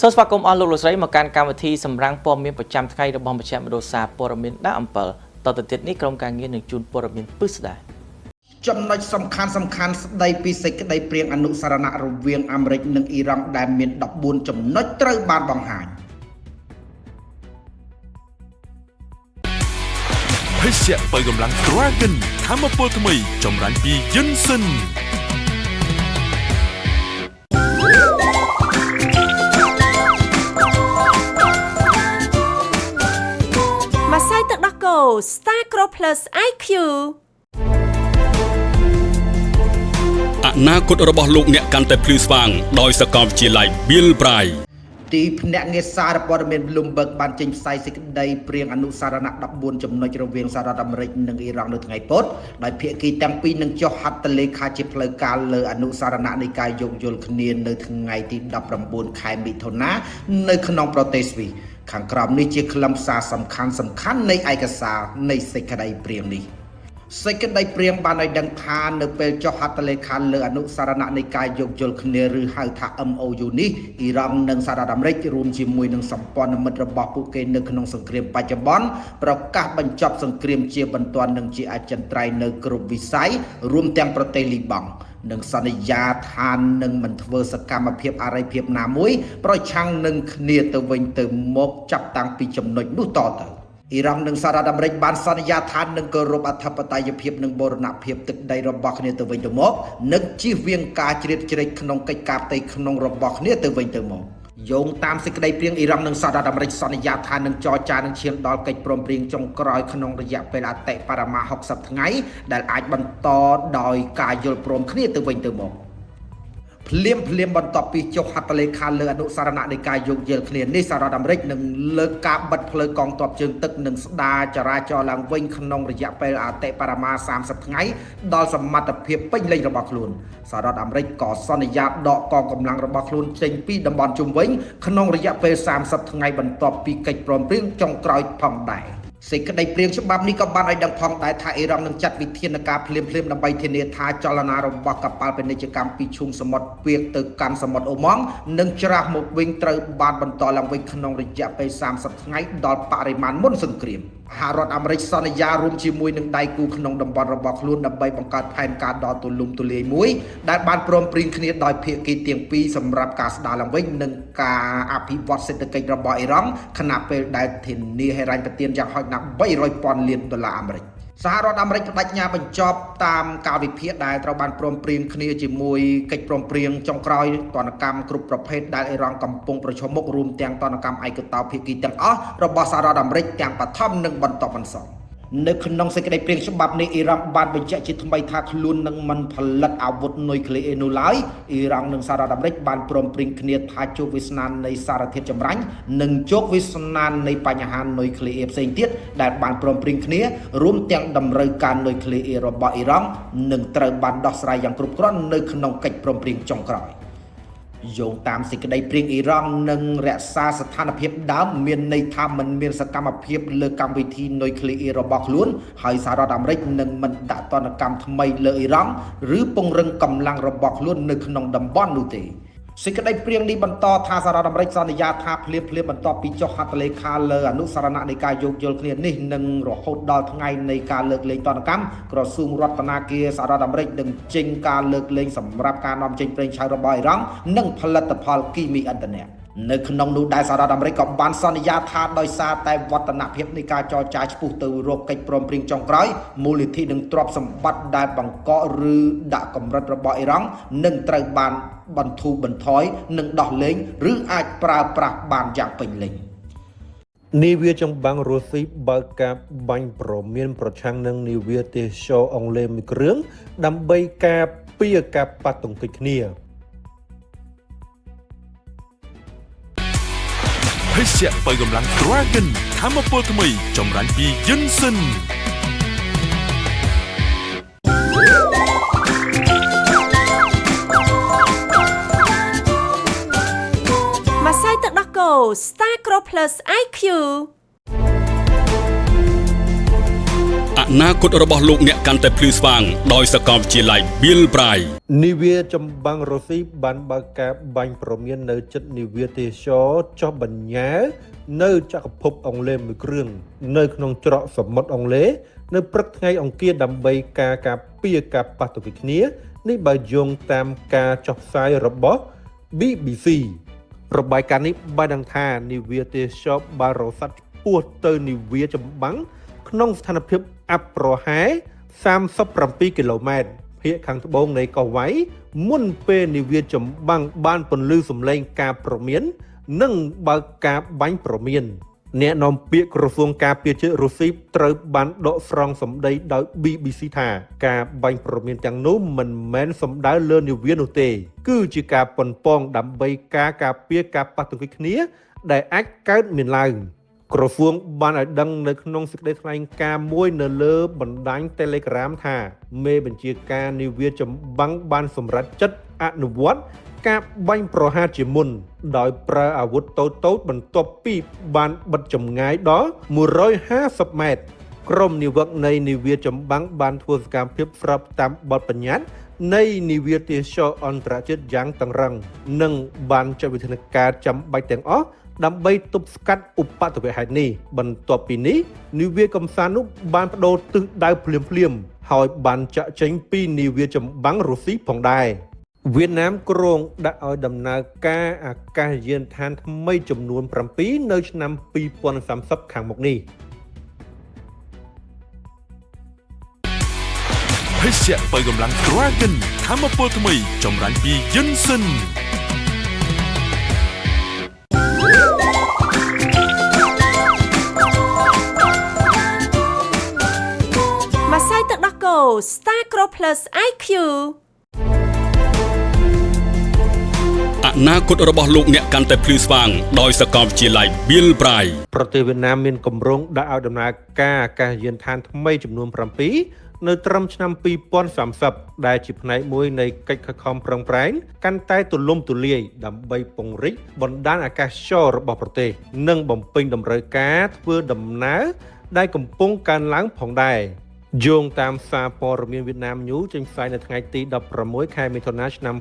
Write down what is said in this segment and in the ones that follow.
សូមស្វាគមន៍អស់លោកលោកស្រីមកកាន់កម្មវិធីសម្រាប់ព័ត៌មានប្រចាំថ្ងៃរបស់មជ្ឈមណ្ឌលសារព័ត៌មានដាក់អំពិលតទៅទៀតនេះក្រុមការងារនឹងជូនព័ត៌មានពិស្ដារចំណុចសំខាន់ស្ដីពីសេចក្តីព្រាងអនុសារណៈរវាងអាមេរិកនិងអ៊ីរ៉ង់ដែលមាន14ចំណុចត្រូវបានបង្ហាញភេសជ្ជៈបើកម្លាំង Dragon ថាមពលថ្មីចម្រាញ់ពី Yinsen ម្សៅទឹកដោះគោ Star Grow Plus IQ អនាគតរបស់លោកអ្នកកាន់តែភ្លឺស្វាងដោយសាកលវិទ្យាល័យ Bill Bry ទីភ្នាក់ងារសារព័ត៌មាន Bloomberg បានចេញផ្សាយសេចក្តីព្រាងអនុសារណៈ14ចំណុចរវាងសហរដ្ឋអាមេរិកនិងអ៊ីរ៉ង់នៅថ្ងៃពុធដោយភាគីទាំងពីរនឹងចុះហត្ថលេខាជាផ្លូវការលើអនុសារណៈនៃការយោគយល់គ្នានៅថ្ងៃទី19ខែមិថុនានៅក្នុងប្រទេសស្វីសខាងក្រោមនេះជាខ្លឹមសារសំខាន់នៃឯកសារនៃសេចក្តីព្រាងនេះសេចក្តីព្រាងបានឲ្យដឹងថានៅពេលចុះហត្ថលេខាលើអនុសារណៈនៃការយោគយល់គ្នាឬហៅថា MOU នេះអ៊ីរ៉ង់និងសហរដ្ឋអាមេរិករួមជាមួយនឹងសម្ព័ន្ធមិត្តរបស់ពួកគេនៅក្នុងសង្គ្រាមបច្ចុប្បន្នប្រកាសបញ្ចប់សង្គ្រាមជាបន្ទាន់និងជាអចិន្ត្រៃយ៍នៅគ្រប់វិស័យរួមទាំងប្រទេសលីបង់និងសន្យាថានឹងមិនធ្វើសកម្មភាពអរិយភាពណាមួយប្រឆាំងនឹងគ្នាទៅវិញទៅមកចាប់តាំងពីចំណុចនោះតទៅអ៊ីរ៉ង់និងសហរដ្ឋអាមេរិកបានសន្យាថានឹងគោរពអធិបតេយ្យភាពនិងបូរណភាពទឹកដីរបស់គ្នាទៅវិញទៅមកនិងជៀសវាងការជ្រៀតជ្រែកក្នុងកិច្ចការផ្ទៃក្នុងរបស់គ្នាទៅវិញទៅមកយោងតាមសេចក្តីព្រាងអ៊ីរ៉ង់និងសហរដ្ឋអាមេរិកសន្យាថានឹងចរចានឹងឈានដល់កិច្ចព្រមព្រៀងចុងក្រោយក្នុងរយៈពេលអតិបរមា60ថ្ងៃដែលអាចបន្តដោយការយល់ព្រមគ្នាទៅវិញទៅមកភ្លាមបន្ទាប់ពីចុះហត្ថលេខាលើអនុសារណៈនៃការយោគយល់គ្នានេះសហរដ្ឋអាមេរិកនឹងលើកការបិទផ្លូវកងទ័ពជើងទឹកនិងស្ដារចរាចរណ៍ឡើងវិញក្នុងរយៈពេលអតិបរមា30ថ្ងៃដល់សមត្ថភាពពេញលេញរបស់ខ្លួនសហរដ្ឋអាមេរិកក៏សន្យាដកកងកម្លាំងរបស់ខ្លួនចេញពីតំបន់ជុំវិញក្នុងរយៈពេល30ថ្ងៃបន្ទាប់ពីកិច្ចព្រមព្រៀងចុងក្រោយផងដែរសេចក្តីព្រាងច្បាប់នេះក៏បានឲ្យដឹងផងដែរថាអ៊ីរ៉ង់នឹងចាត់វិធានការភ្លាមដើម្បីធានាថាចលនារបស់កប៉ាល់ពាណិជ្ជកម្មពីឈូងសមុទ្រពាកទៅកាន់សមុទ្រអូម៉ង់និងច្រាសមកវិញត្រូវបានបន្តឡើងវិញក្នុងរយៈពេល30ថ្ងៃដល់បរិមាណមុនសង្គ្រាមសហរដ្ឋអាមេរិកសន្យារួមជាមួយនឹងដៃគូក្នុងតំបន់របស់ខ្លួនដើម្បីបង្កើតផែនការដ៏ទូលំទូលាយមួយដែលបានព្រមព្រៀងគ្នាដោយភាគីទាំងពីរសម្រាប់ការស្ដារឡើងវិញនិងការអភិវឌ្ឍសេដ្ឋកិច្ចរបស់អ៊ីរ៉ង់ខណៈពេលដែលធានាហិរញ្ញប្បទានយ៉ាងហោចណាស់$300,000 លានអាមេរិកសហរដ្ឋអាមេរិកបដិញ្ញាបញ្ចប់តាមកាលវិភាគដែលត្រូវបានព្រមព្រៀងគ្នាជាមួយកិច្ចព្រមព្រៀងចុងក្រោយទណ្ឌកម្មគ្រប់ប្រភេទដែលអ៊ីរ៉ង់កំពុងប្រឈមមុខរួមទាំងទណ្ឌកម្មឯកតោភាគីទាំងអស់របស់សហរដ្ឋអាមេរិកទាំងបឋមនិងបន្តបន្សល់នៅក្នុងសេចក្តីព្រាងច្បាប់នេះអ៊ីរ៉ង់បានបញ្ជាក់ជាថ្មីថាខ្លួននឹងមិនផលិតអាវុធនុយក្លេអ៊ែរនោះឡើយអ៊ីរ៉ង់និងសហរដ្ឋអាមេរិកបានព្រមព្រៀងគ្នាថាជោគវាសនានៃសារធាតុចម្រាញ់និងជោគវាសនានៃបញ្ហានុយក្លេអ៊ែរផ្សេងទៀតដែលបានព្រមព្រៀងគ្នារួមទាំងតម្រូវការនុយក្លេអ៊ែររបស់អ៊ីរ៉ង់នឹងត្រូវបានដោះស្រាយយ៉ាងគ្រប់គ្រាន់នៅក្នុងកិច្ចព្រមព្រៀងចុងក្រោយយោងតាមសេចក្តីព្រាងអ៊ីរ៉ង់នឹងរក្សាស្ថានភាពដើមមានន័យថាមិនមានសកម្មភាពលើកម្មវិធីនុយក្លេអ៊ែររបស់ខ្លួនហើយសហរដ្ឋអាមេរិកនឹងមិនដាក់ទណ្ឌកម្មថ្មីលើអ៊ីរ៉ង់ឬពង្រឹងកម្លាំងរបស់ខ្លួននៅក្នុងតំបន់នោះទេសេចក្តីព្រាងនេះបន្តថាសហរដ្ឋអាមេរិកសន្យាថាភ្លាមបន្ទាប់ពីចុះហត្ថលេខាលើអនុសារណៈនៃការយោគយល់គ្នានេះនឹងរហូតដល់ថ្ងៃនៃការលើកលែងទណ្ឌកម្មក្រសួងរដ្ឋាភិបាលសហរដ្ឋអាមេរិកនឹងចេញការលើកលែងសម្រាប់ការនាំចេញប្រេងឆៅរបស់អ៊ីរ៉ង់និងផលិតផលគីមីឥន្ធនៈនៅក្នុងនោះដែរសហរដ្ឋអាមេរិកក៏បានសន្យាថាដោយសារតែវឌ្ឍនភាពនៃការចរចាឆ្ពោះទៅរកកិច្ចព្រមព្រៀងចុងក្រោយមូលនិធិនិងទ្រព្យសម្បត្តិដែលបង្កកឬដាក់កម្រិតរបស់អ៊ីរ៉ង់នឹងត្រូវបានបន្ធូរបន្ថយនិងដោះលែងឬអាចប្រើប្រាស់បានយ៉ាងពេញលេញនាវាចម្បាំងរុស្ស៊ីបើកការបាញ់ព្រមានប្រឆាំងនឹងនាវាទេសចរអង់គ្លេសមួយគ្រឿងដើម្បីការពារការប៉ះទង្គិចគ្នាភេសជ្ជៈបើកម្លាំង Dragon ថាមពលថ្មីចម្រាញ់ពី Yinsen ម្សៅទឹកដោះគោ Star Grow Plus IQ អ អនាគតរបស់លោកអ្នកកាន់តែភ្លឺស្វាងដោយសាកលវិទ្យាល័យ Bill Bray នាវាចម្បាំងរុស្ស៊ីបានបើកការបាញ់ព្រមាននៅជិតនាវាទេសចរចុះបញ្ញើនៅចក្រភពអង់គ្លេសមួយគ្រឿងនៅក្នុងច្រកសមុទ្រអង់គ្លេសនៅព្រឹកថ្ងៃអង្គារដើម្បីការពារការប៉ះទង្គិចគ្នានេះបើយោងតាមការចុះផ្សាយរបស់ BBC របាយការណ៍នេះបានដឹងថានាវាទេសចរបានរសាត់ឆ្ពោះទៅនាវាចម្បាំងក្នុងស្ថានភាពអាប់ប្រហែល37គីឡូម៉ែត្រភាគខាងត្បូងនៃកោះវ៉ៃមុនពេលនាវាចម្បាំងបានពន្លឺសំឡេងការព្រមាននិងបើកការបាញ់ព្រមានអ្នកនាំពាក្យក្រសួងការពារជាតិរុស្ស៊ីត្រូវបានដកស្រង់សម្ដីដោយ BBC ថាការបាញ់ព្រមានទាំងនោះមិនមែនសំដៅលើនាវានោះទេគឺជាការប៉ុនប៉ងដើម្បីការពារការប៉ះទង្គិចគ្នាដែលអាចកើតមានឡើងក្រសួងបានឲ្យដឹងនៅក្នុងសេចក្តីថ្លែងការណ៍មួយនៅលើបណ្ដាញ Telegram ថាមេបញ្ជាការនាវាចម្បាំងបានសម្រេចចិត្តអនុវត្តការបាញ់ប្រហារជាមុនដោយប្រើអាវុធតូចៗបន្ទាប់ពីបានបិទចម្ងាយដល់150ម៉ែត្រក្រុមនាវិកនៃនាវាចម្បាំងបានធ្វើសកម្មភាពស្របតាមបទបញ្ញត្តិនៃនាវាទេសចរអន្តរជាតិយ៉ាងតឹងរ៉ឹងនិងបានចាត់វិធានការចាំបាច់ទាំងអស់ដើម្បីទប់ស្កាត់ឧបទ្ទវហេតុនេះបន្ទាប់ពីនេះនាវាកំសាន្តនោះបានបដូរទិសដៅភ្លាមៗហើយបានចាក់ចេញពីនាវាចម្បាំងរុស្ស៊ីផងដែរវៀតណាមគ្រោងដាក់ឲ្យដំណើរការអាកាសយានដ្ឋានថ្មីចំនួន7នៅឆ្នាំ2030ខាងមុខនេះភេសជ្ជៈបើកម្លាំង Dragon ថាមពលថ្មីចម្រាញ់ពីយិនសិនម្សៅទឹកដោះគោ Star Crow Plus IQ អនាគតរបស់លោកអ្នកកាន់តែភ្លឺស្វាងដោយសាកលវិទ្យាល័យ Bill Bray ប្រទេសវៀតណាមមានគម្រោងដាក់ឲ្យដំណើរការអាកាសយានដ្ឋានថ្មីចំនួន7នៅត្រឹមឆ្នាំ2030ដែលជាផ្នែកមួយនៃកិច្ចខិតខំប្រឹងប្រែងកាន់តែទូលំទូលាយដើម្បីពង្រីកបណ្ដាញអាកាសចររបស់ប្រទេសនិងបំពេញតម្រូវការធ្វើដំណើរដែលកំពុងកើនឡើងផងដែរយោងតាមសារព័ត៌មានវៀតណាមញូចេញផ្សាយនៅថ្ងៃទី16ខែមិថុនាឆ្នាំ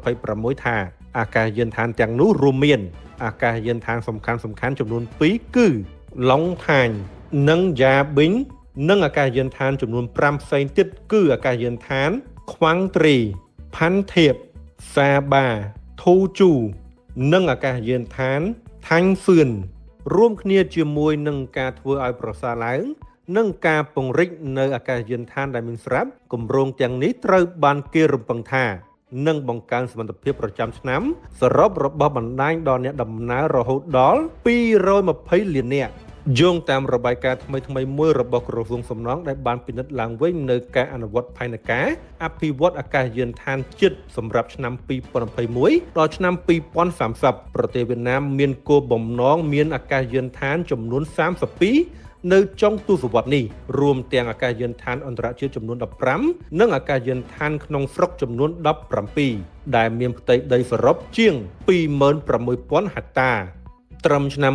2026ថាអាកាសយានដ្ឋានទាំងនោះរួមមានអាកាសយានដ្ឋានសំខាន់ចំនួន2គឺឡុងថាញនិងយ៉ាប៊ីងនិងអាកាសយានដ្ឋានចំនួន5ផ្សេងទៀតគឺអាកាសយានដ្ឋានខ្វាំងត្រីផាន់ធៀបសាបាធូជូនិងអាកាសយានដ្ឋានថាញ់ហ្វឿនរួមគ្នាជាមួយនឹងការធ្វើឲ្យប្រសើរឡើងនិងការពង្រីកនៅអាកាសយានដ្ឋានដែលមានស្រាប់គម្រោងទាំងនេះត្រូវបានគេរំពឹងថានឹងបង្កើនសមត្ថភាពប្រចាំឆ្នាំសរុបរបស់បណ្ដាញដល់អ្នកដំណើររហូតដល់220លាននាក់យោងតាមរបាយការណ៍ថ្មីមួយរបស់ក្រសួងសំណង់ដែលបានពិនិត្យឡើងវិញនៅការអនុវត្តផែនការអភិវឌ្ឍអាកាសយានដ្ឋានជាតិសម្រាប់ឆ្នាំ2021ដល់ឆ្នាំ2030ប្រទេសវៀតណាមមានគោលបំណងមានអាកាសយានដ្ឋានចំនួន32នៅចុងទសវត្សរ៍នេះរួមទាំងអាកាសយានដ្ឋានអន្តរជាតិចំនួន15និងអាកាសយានដ្ឋានក្នុងស្រុកចំនួន17ដែលមានផ្ទៃដីសរុបជាង 26,000 ហិកតាត្រឹមឆ្នាំ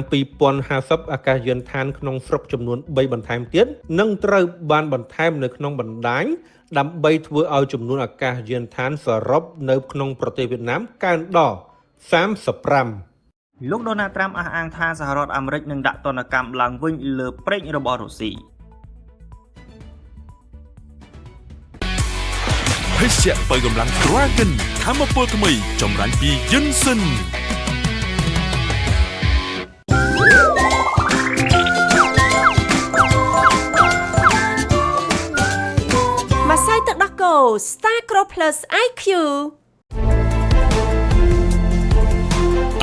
2050អាកាសយានដ្ឋានក្នុងស្រុកចំនួន3បន្ថែមទៀតនឹងត្រូវបានបន្ថែមនៅក្នុងបណ្ដាញដើម្បីធ្វើឲ្យចំនួនអាកាសយានដ្ឋានសរុបនៅក្នុងប្រទេសវៀតណាមកើនដល់35លោកដូណាល់ត្រាំអះអាងថាសហរដ្ឋអាមេរិកនឹងដាក់ទណ្ឌកម្មឡើងវិញលើប្រេងរបស់រុស្ស៊ីភេសជ្ជៈបើកម្លាំង Dragon ថាមពលថ្មីចម្រាញ់ពីយិនសិនម្សៅទឹកដោះគោ Star Crow Plus IQ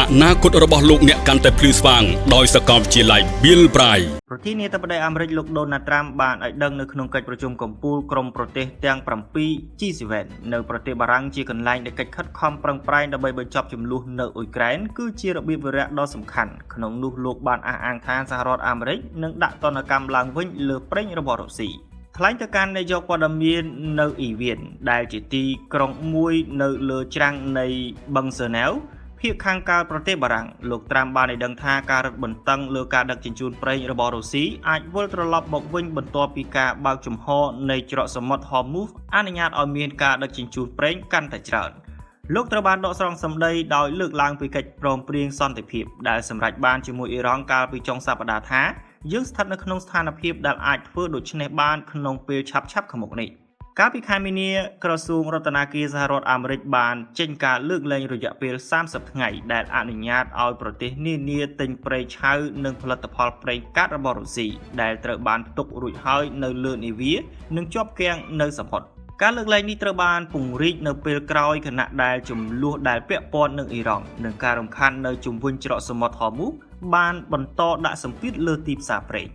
អនាគតរបស់លោកអ្នកកាន់តែភ្លឺស្វាងដោយសាកលវិទ្យាល័យ Bill Bray ប្រធានាធិបតីអាមេរិកលោកដូណាល់ត្រាំបានឲ្យដឹងនៅក្នុងកិច្ចប្រជុំកំពូលក្រុមប្រទេសទាំង7 G7 នៅប្រទេសបារាំងជាកន្លែងដែលកិច្ចខិតខំប្រឹងប្រែងដើម្បីបញ្ចប់ជម្លោះនៅអ៊ុយក្រែនគឺជារបៀបវារៈដ៏សំខាន់ក្នុងនោះលោកបានអះអាងថាសហរដ្ឋអាមេរិកនឹងដាក់ទណ្ឌកម្មឡើងវិញលើប្រេងរបស់រុស្ស៊ីថ្លែងទៅកាន់នាយកព័ត៌មាននៅអ៊ីវៀនដែលជាទីក្រុងមួយនៅលើច្រាំងនៃបឹងសឺណែវ ភាគខាងកើតប្រទេសបារាំងលោកត្រាំបានឲ្យដឹងថាការរឹតបន្តឹងលើការដឹកជញ្ជូនប្រេងរបស់រុស្ស៊ីអាចវិលត្រឡប់មកវិញបន្ទាប់ពីការបើកចំហនៃច្រកសមុទ្រ Hormuz អនុញ្ញាតឲ្យមានការដឹកជញ្ជូនប្រេងកាន់តែច្រើនលោកត្រូវបានដកស្រង់សម្ដីដោយលើកឡើងពីកិច្ចព្រមព្រៀងសន្តិភាពដែលសម្រេចបានជាមួយអ៊ីរ៉ង់កាលពីចុងសប្តាហ៍ថាយើងស្ថិតនៅក្នុងស្ថានភាពដែលអាចធ្វើដូច្នេះបានក្នុងពេលឆាប់ៗខាងមុខនេះកាលពីខែមីនាក្រសួងរដ្ឋាភិបាលសហរដ្ឋអាមេរិកបានចេញការលើកលែងរយៈពេល30ថ្ងៃដែលអនុញ្ញាតឲ្យប្រទេសនានាទិញប្រេងឆៅនិងផលិតផលប្រេងកាតរបស់រុស្ស៊ីដែលត្រូវបានផ្ទុករួចហើយនៅលើនាវានិងជាប់គាំងនៅសមុទ្រការលើកលែងនេះត្រូវបានពង្រីកនៅពេលក្រោយខណៈដែលចំនួនដែលពាក់ព័ន្ធនឹងអ៊ីរ៉ង់និងការរំខាននៅជុំវិញច្រកសមុទ្រ Hormuz បានបន្តដាក់សម្ពាធលើទីផ្សារប្រេង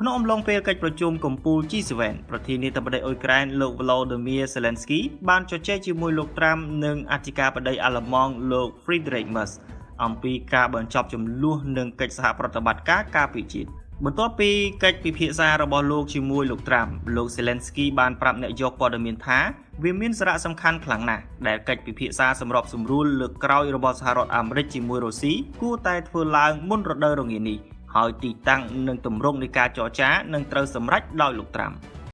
ក្នុងអំឡុងពេលកិច្ចប្រជុំកំពូល G7 ប្រធានាធិបតីអ៊ុយក្រែនលោក Volodymyr Zelensky បានជជែកជាមួយលោកត្រាំនិងអធិការបតីអាល្លឺម៉ង់លោក Friedrich Merz អំពីការបញ្ចប់ចំនួននិងកិច្ចសហប្រតិបត្តិការពារជាតិបន្ទាប់ពីកិច្ចពិភាក្សារបស់លោកជាមួយលោកត្រាំលោក Zelensky បានប្រាប់អ្នកយកព័ត៌មានថាវាមានសារៈសំខាន់ខ្លាំងណាស់ដែលកិច្ចពិភាក្សាសម្របសម្រួលលើកក្រោយរបស់សហរដ្ឋអាមេរិកជាមួយរុស្ស៊ីគួរតែធ្វើឡើងមុនរដូវរងានេះហើយទីតាំងនិងទម្រង់នៃការចរចានឹងត្រូវសម្រេចដោយលោកត្រាំ